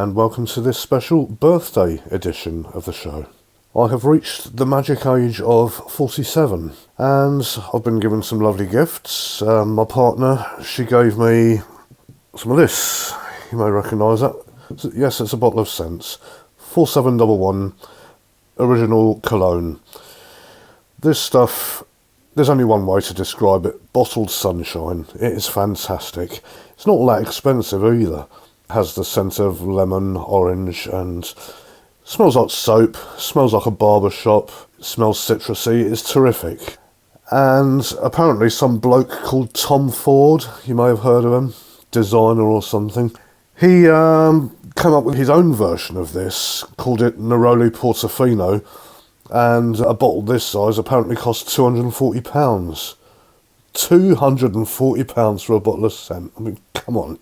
and welcome to this special birthday edition of the show. I have reached the magic age of 47, and I've been given some lovely gifts. My partner, she gave me some of this. You may recognise that. Yes, it's a bottle of scents. 4711 original cologne. This stuff, there's only one way to describe it: bottled sunshine. It is fantastic. It's not all that expensive either. It has the scent of lemon, orange, and smells like soap, smells like a barber shop, smells citrusy. It's terrific. And apparently some bloke called Tom Ford, you may have heard of him, designer or something, he came up with his own version of this, called it Neroli Portofino, and a bottle this size apparently costs £240. £240 for a bottle of scent. I mean, come on,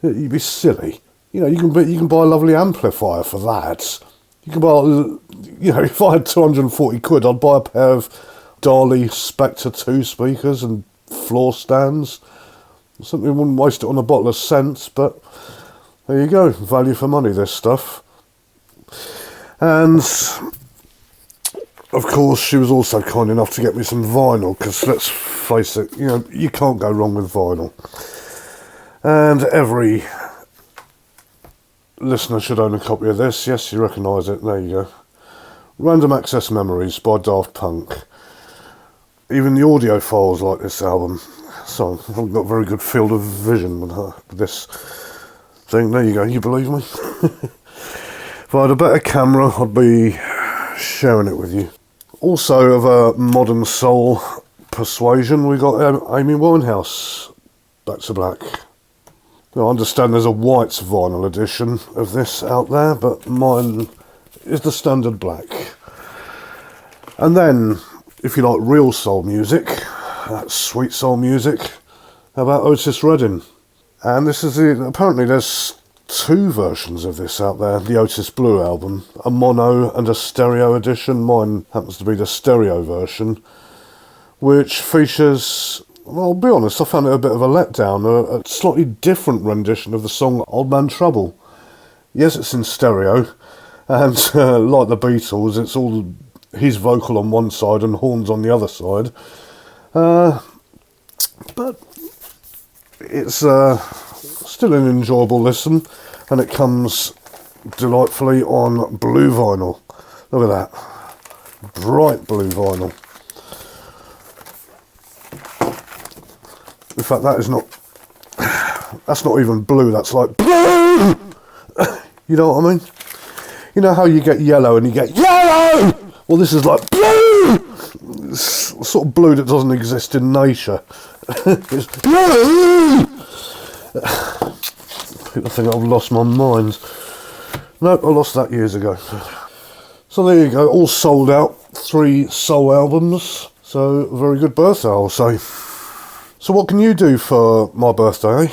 you'd be silly. You know, you can buy a lovely amplifier for that. You can buy, you know, if I had 240 quid, I'd buy a pair of Darley Spectre 2 speakers and floor stands. Certainly wouldn't waste it on a bottle of scents, but there you go, value for money, this stuff. And of course, she was also kind enough to get me some vinyl, because let's face it, you know, you can't go wrong with vinyl. And every listener should own a copy of this. Yes, you recognise it, there you go. Random Access Memories by Daft Punk. Even the audio files like this album. So I haven't got a very good field of vision with this thing. There you go, you believe me? If I had a better camera, I'd be sharing it with you. Also of a modern soul persuasion, we got Amy Winehouse, Back to Black. Now, I understand there's a white vinyl edition of this out there, but mine is the standard black. And then, if you like real soul music, that's sweet soul music, how about Otis Redding? And this is apparently there's two versions of this out there, the Otis Blue album, a mono and a stereo edition. Mine happens to be the stereo version, which features, well, I'll be honest, I found it a bit of a letdown, a slightly different rendition of the song Old Man Trouble. Yes, it's in stereo, and like the Beatles, it's all his vocal on one side and horns on the other side. But it's still an enjoyable listen, and it comes delightfully on blue vinyl. Look at that, bright blue vinyl. In fact, that's not even blue, that's like blue! You know what I mean? You know how you get yellow and you get yellow? Well, this is like blue! It's sort of blue that doesn't exist in nature. It's blue! I think I've lost my mind. Nope, I lost that years ago. So there you go, all sold out, 3 soul albums. So, very good birthday, I'll say. So what can you do for my birthday, eh?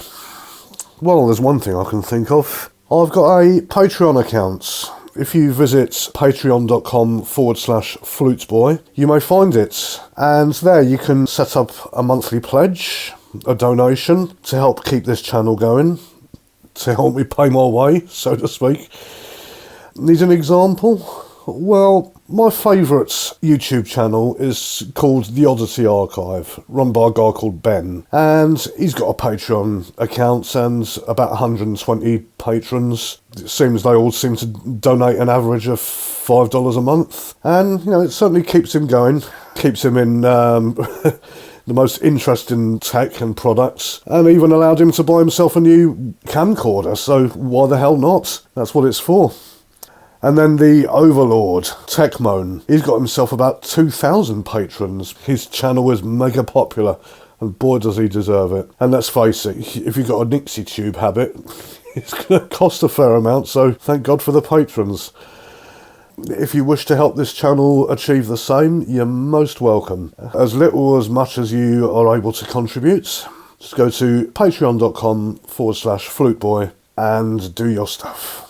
Well, there's one thing I can think of. I've got a Patreon account. If you visit patreon.com/Fluteboy, you may find it. And there you can set up a monthly pledge, a donation, to help keep this channel going, to help me pay my way, so to speak. Need an example? Well, my favourite YouTube channel is called The Oddity Archive, run by a guy called Ben. And he's got a Patreon account and about 120 patrons. It seems they all seem to donate an average of $5 a month. And, you know, it certainly keeps him going, keeps him in the most interesting tech and products, and even allowed him to buy himself a new camcorder, so why the hell not? That's what it's for. And then the Overlord, Techmoan, he's got himself about 2,000 patrons. His channel is mega popular, and boy does he deserve it. And let's face it, if you've got a Nixie tube habit, it's going to cost a fair amount, so thank God for the patrons. If you wish to help this channel achieve the same, you're most welcome. As little or as much as you are able to contribute, just go to patreon.com/Fluteboy and do your stuff.